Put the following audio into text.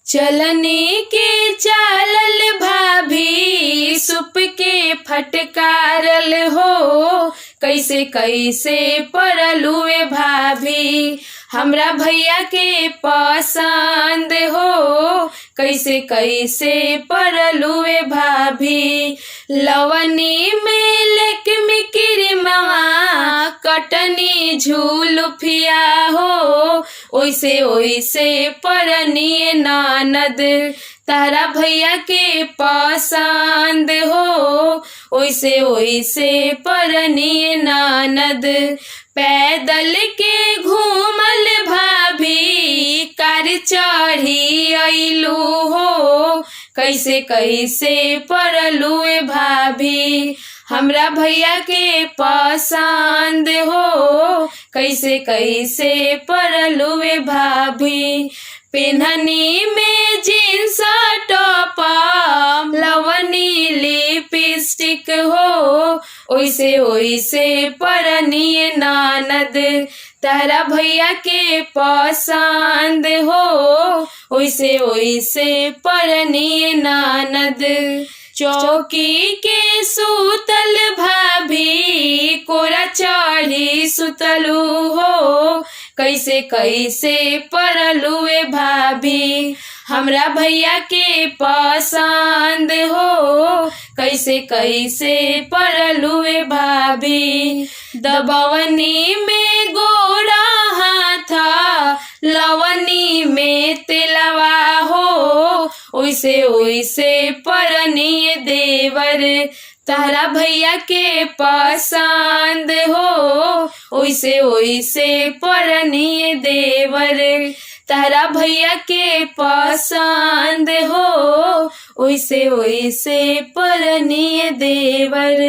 चलनी के चालल भाभी सुप के फटकारल हो, कैसे कैसे परलुए भाभी हमरा भैया के पसंद हो, कैसे कैसे परलुए भाभी लवनी में लेकमी किरमा कटनी झूलुफिया हो, ओइसे ओइसे परनिए ननद तारा भैया के पसंद हो, ओइसे ओइसे परनिए ननद पैदल के घूमल भाभी कार चढ़ी अइलू हो, कैसे कैसे परलुए भाभी हमरा भैया के पसंद हो, कैसे कैसे परलुए भाभी पेन्हनी में जींस टॉप लवनी लिपस्टिक हो, ओइसे ओइसे परनिए ननद तारा भैया के पसंद हो, ओइसे ओइसे परनिए ननद चौकी के सुतल भाभी कोरा चढ़ी सुतलू हो, कैसे कैसे परलुए भाभी हमरा भैया के पसंद हो, कैसे कैसे परलुए भाभी दबवनी में गोरा हाथ लवनी में तेलवा हो, ओइसे ओइसे परनिए देवर तारा भैया के पसंद हो, ओइसे ओइसे परनिए देवर तारा भैया के पसंद हो, ओइसे ओइसे परनिए देवर।